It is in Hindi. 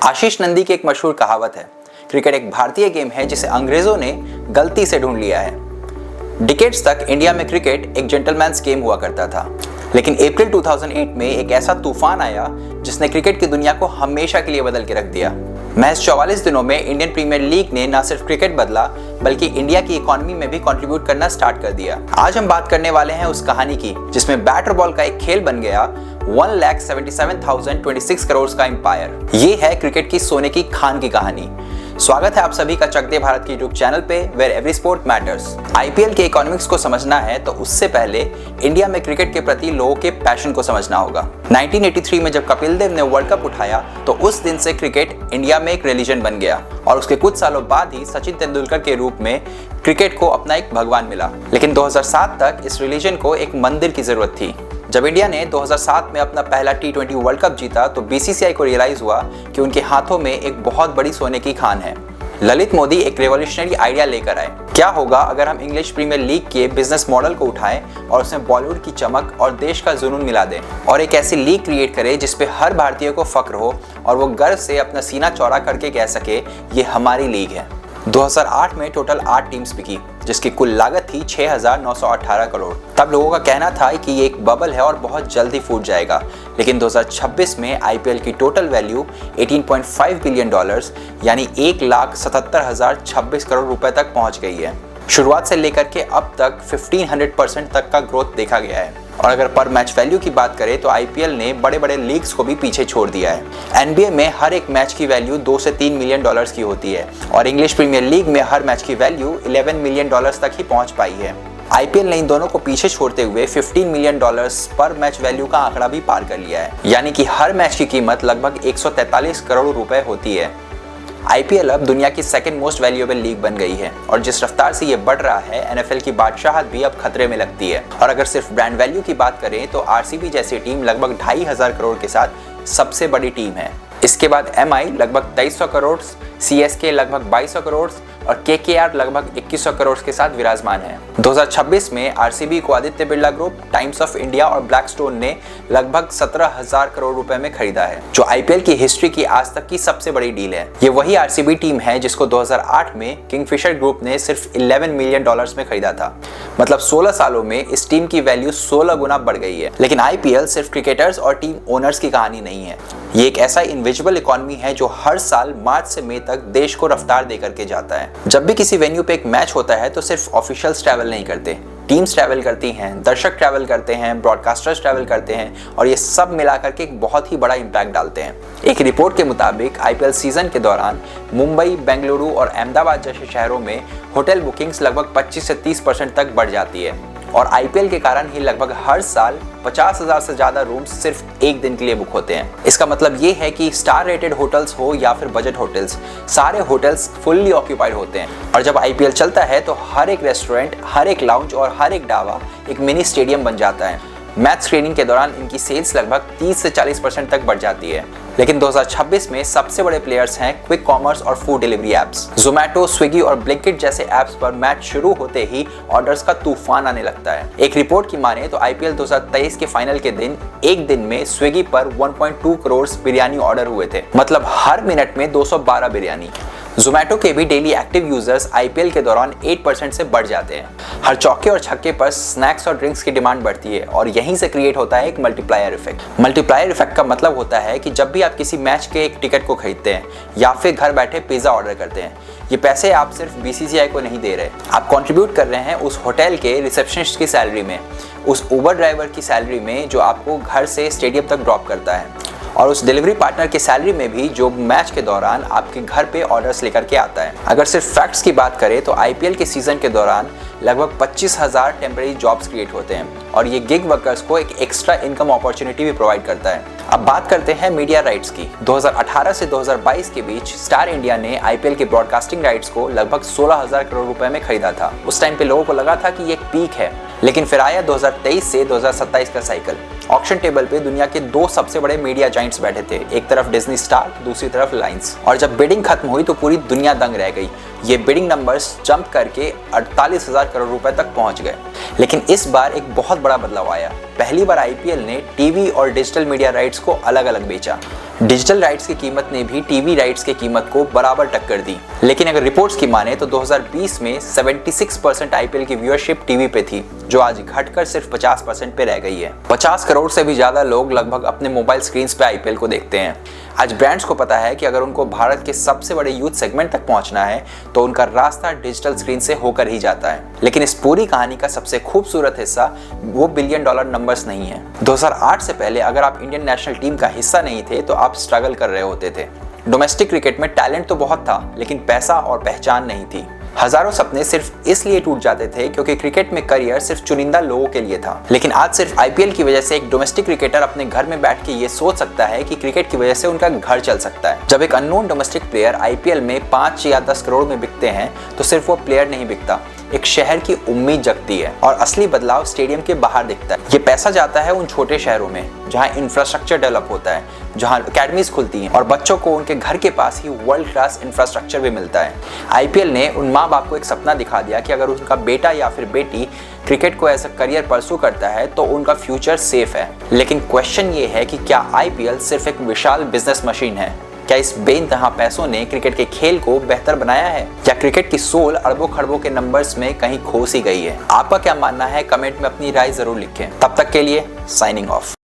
आशीष नंदी की एक मशहूर कहावत है, क्रिकेट एक भारतीय गेम है जिसे अंग्रेजों ने गलती से ढूंढ लिया है। डिकेड्स तक इंडिया में क्रिकेट एक जेंटलमैन्स गेम हुआ करता था, लेकिन अप्रैल 2008 में एक ऐसा तूफान आया जिसने क्रिकेट की दुनिया को हमेशा के लिए बदल के रख दिया। महज 44 दिनों में इंडियन प्रीमियर लीग ने न सिर्फ क्रिकेट बदला बल्कि इंडिया की इकोनॉमी में भी कंट्रीब्यूट करना स्टार्ट कर दिया। आज हम बात करने वाले हैं उस कहानी की जिसमें बैट और बॉल का एक खेल बन गया 1,77,026 करोड़ का एम्पायर। ये है क्रिकेट की सोने की खान की कहानी। स्वागत है आप सभी का चक दे भारत के यूट्यूब चैनल पे where every sport matters. IPL के इकोनॉमिक्स को समझना है तो उससे पहले इंडिया में क्रिकेट के प्रति लोगों के पैशन को समझना होगा। 1983 में जब कपिल देव ने वर्ल्ड कप उठाया तो उस दिन से क्रिकेट इंडिया में एक रिलीजन बन गया और उसके कुछ सालों बाद ही सचिन तेंदुलकर के रूप में क्रिकेट को अपना एक भगवान मिला। लेकिन 2007 तक इस रिलीजन को एक मंदिर की जरूरत थी। जब इंडिया ने 2007 में अपना पहला T20 वर्ल्ड कप जीता तो बीसीसीआई को रियलाइज हुआ कि उनके हाथों में एक बहुत बड़ी सोने की खान है। ललित मोदी एक रेवोल्यूशनरी आइडिया लेकर आए। क्या होगा अगर हम इंग्लिश प्रीमियर लीग के बिजनेस मॉडल को उठाएं और उसमें बॉलीवुड की चमक और देश का जुनून मिला दें और एक ऐसी लीग क्रिएट करें जिसपे हर भारतीय को फक्र हो और वो गर्व से अपना सीना चौड़ा करके कह सके ये हमारी लीग है। 2008 में टोटल 8 टीम्स बिकी जिसकी कुल लागत थी 6,918 करोड़। तब लोगों का कहना था कि ये एक बबल है और बहुत जल्दी फूट जाएगा, लेकिन 2026 में आईपीएल की टोटल वैल्यू 18.5 बिलियन डॉलर्स यानी 1,77,026 करोड़ रुपए तक पहुंच गई है। शुरुआत से लेकर के अब तक 1500% तक का ग्रोथ देखा गया है। और अगर पर मैच वैल्यू की बात करें तो आईपीएल ने बड़े बड़े लीग्स को भी पीछे छोड़ दिया है। एनबीए में हर एक मैच की वैल्यू 2 से 3 मिलियन डॉलर्स की होती है और इंग्लिश प्रीमियर लीग में हर मैच की वैल्यू 11 मिलियन डॉलर्स तक ही पहुंच पाई है। आईपीएल ने इन दोनों को पीछे छोड़ते हुए 15 मिलियन डॉलर्स पर मैच वैल्यू का आंकड़ा भी पार कर लिया है, यानी कि हर मैच की कीमत लगभग 143 करोड़ रुपए होती है। आईपीएल अब दुनिया की सेकंड मोस्ट वैल्यूएबल लीग बन गई है और जिस रफ्तार से ये बढ़ रहा है एनएफएल की बादशाहत भी अब खतरे में लगती है। और अगर सिर्फ ब्रांड वैल्यू की बात करें तो आरसीबी जैसी टीम लगभग 2,500 करोड़ के साथ सबसे बड़ी टीम है। इसके बाद एमआई लगभग 2,300 करोड़, सीएसके लगभग 2,200 करोड़ और केकेआर लगभग 2,100 करोड़ के साथ विराजमान है। 2026 में आरसीबी को Aditya Birla group, times of India और ब्लैकस्टोन ने लगभग 17,000 करोड़ रुपए में खरीदा है, जो आईपीएल की हिस्ट्री की आज तक की सबसे बड़ी डील है। ये वही आरसीबी टीम है जिसको 2008 में किंगफिशर ग्रुप ने सिर्फ 11 मिलियन डॉलर्स में खरीदा था। मतलब 16 सालों में इस टीम की वैल्यू 16 गुना बढ़ गई है। लेकिन आईपीएल सिर्फ क्रिकेटर्स और टीम ओनर्स की कहानी नहीं है। ये एक ऐसा इनविजिबल इकोनॉमी है जो हर साल मार्च से मई तक देश को रफ्तार दे करके जाता है। जब भी किसी वेन्यू पे एक मैच होता है तो सिर्फ ऑफिशियल्स ट्रैवल नहीं करते, टीम्स ट्रैवल करती हैं, दर्शक ट्रैवल करते हैं, ब्रॉडकास्टर्स ट्रैवल करते हैं और ये सब मिलाकर के एक बहुत ही बड़ा इम्पैक्ट डालते हैं। एक रिपोर्ट के मुताबिक आईपीएल सीजन के दौरान मुंबई, बेंगलुरु और अहमदाबाद जैसे शहरों में होटल बुकिंग्स लगभग 25 से 30% तक बढ़ जाती है और आईपीएल के कारण ही लगभग हर साल 50,000 से ज्यादा रूम्स सिर्फ एक दिन के लिए बुक होते हैं। इसका मतलब ये है कि स्टार रेटेड होटल्स हो या फिर बजट होटल्स, सारे होटल्स फुल्ली ऑक्यूपाइड होते हैं। और जब आईपीएल चलता है तो हर एक रेस्टोरेंट, हर एक लाउंज और हर एक ढाबा एक मिनी स्टेडियम बन जाता है। मैच स्क्रीनिंग के दौरान इनकी सेल्स लगभग 30 से 40% तक बढ़ जाती है। लेकिन 2026 में सबसे बड़े प्लेयर्स हैं क्विक कॉमर्स और food delivery apps. Zomato, Swiggy और ब्लिंकिट जैसे एप्स पर मैच शुरू होते ही ऑर्डर्स का तूफान आने लगता है। एक रिपोर्ट की माने तो आईपीएल 2023 के फाइनल के दिन एक दिन में स्विगी पर 1.2 करोड़ बिरयानी ऑर्डर हुए थे, मतलब हर मिनट में 212 बिरयानी। जोमैटो के भी डेली एक्टिव यूजर्स आईपीएल के दौरान 8% से बढ़ जाते हैं। हर चौके और छक्के पर स्नैक्स और ड्रिंक्स की डिमांड बढ़ती है और यहीं से क्रिएट होता है एक मल्टीप्लायर इफेक्ट। मल्टीप्लायर इफेक्ट का मतलब होता है कि जब भी आप किसी मैच के एक टिकट को खरीदते हैं या फिर घर बैठे पिज्जा ऑर्डर करते हैं, ये पैसे आप सिर्फ बीसीसीआई को नहीं दे रहे, आप कंट्रीब्यूट कर रहे हैं उस होटल के रिसेप्शनिस्ट की सैलरी में, उस उबर ड्राइवर की सैलरी में जो आपको घर से स्टेडियम तक ड्रॉप करता है और उस डिलीवरी पार्टनर की सैलरी में भी जो मैच के दौरान आपके घर पे ऑर्डर्स लेकर के आता है। अगर सिर्फ फैक्ट्स की बात करें तो आईपीएल के सीजन के दौरान लगभग 25,000 टेम्परेरी जॉब्स क्रिएट होते हैं और ये गिग वर्कर्स को एक एक्स्ट्रा इनकम अपॉर्चुनिटी भी प्रोवाइड करता है। अब बात करते हैं मीडिया राइट्स की। 2018 से 2022 के बीच स्टार इंडिया ने आईपीएल के ब्रॉडकास्टिंग राइट्स को लगभग 16,000 करोड़ रुपए में खरीदा था। उस टाइम पे लोगों को लगा था कि ये एक पीक है, लेकिन फिर आया 2023 से 2027 का साइकिल। ऑक्शन टेबल पे दुनिया के 2 सबसे बड़े मीडिया जाइंट्स बैठे थे, एक तरफ डिज्नी स्टार, दूसरी तरफ रिलायंस। और जब बिडिंग खत्म हुई तो पूरी दुनिया दंग रह गई। ये बिडिंग नंबर्स जंप करके 48,000 करोड़ रुपए तक पहुंच गए। लेकिन इस बार एक बहुत बड़ा बदलाव आया। पहली बार आईपीएल ने टीवी और डिजिटल मीडिया राइट्स को अलग अलग बेचा। डिजिटल राइट्स की कीमत ने भी टीवी राइट्स की कीमत को बराबर टक्कर दी। लेकिन अगर रिपोर्ट्स की माने तो 2020 में 76% आईपीएल की व्यूअरशिप टीवी पे थी, जो आज घटकर सिर्फ 50% पे रह गई है। 50 करोड़ से भी ज्यादा लोग लगभग अपने मोबाइल स्क्रीन पे आईपीएल को देखते हैं। आज ब्रांड्स को पता है कि अगर उनको भारत के सबसे बड़े यूथ सेगमेंट तक पहुंचना है तो उनका रास्ता डिजिटल स्क्रीन से होकर ही जाता है। लेकिन इस पूरी कहानी का सबसे खूबसूरत हिस्सा वो बिलियन डॉलर नंबर्स नहीं है। 2008 से पहले अगर आप इंडियन नेशनल टीम का हिस्सा नहीं थे तो आप स्ट्रगल कर रहे होते थे। डोमेस्टिक क्रिकेट में टैलेंट तो बहुत था, लेकिन पैसा और पहचान नहीं थी। हजारों सपने सिर्फ इसलिए टूट जाते थे क्योंकि क्रिकेट में करियर सिर्फ चुनिंदा लोगों के लिए था। लेकिन आज सिर्फ आईपीएल की वजह से एक डोमेस्टिक क्रिकेटर अपने घर में बैठ के ये सोच सकता है कि क्रिकेट की वजह से उनका घर चल सकता है। जब एक अननोन डोमेस्टिक प्लेयर आईपीएल में 5 या 10 करोड़ में बिकते हैं तो सिर्फ वो प्लेयर नहीं बिकता, एक शहर की उम्मीद जगती है और असली बदलाव स्टेडियम के बाहर दिखता है। ये पैसा जाता है उन छोटे शहरों में जहां इंफ्रास्ट्रक्चर डेवलप होता है, जहां एकेडमीज खुलती हैं और बच्चों को उनके घर के पास ही वर्ल्ड क्लास इंफ्रास्ट्रक्चर भी मिलता है। आईपीएल ने उन माँ बाप को एक सपना दिखा दिया कि अगर उनका बेटा या फिर बेटी क्रिकेट को एज अ करियर परस्यू करता है तो उनका फ्यूचर सेफ है। लेकिन क्वेश्चन ये है कि क्या आईपीएल सिर्फ एक विशाल बिजनेस मशीन है? क्या इस बेइंतहा पैसों ने क्रिकेट के खेल को बेहतर बनाया है, या क्रिकेट की सोल अरबों खरबों के नंबर्स में कहीं खो सी गई है? आपका क्या मानना है? कमेंट में अपनी राय जरूर लिखें। तब तक के लिए साइनिंग ऑफ।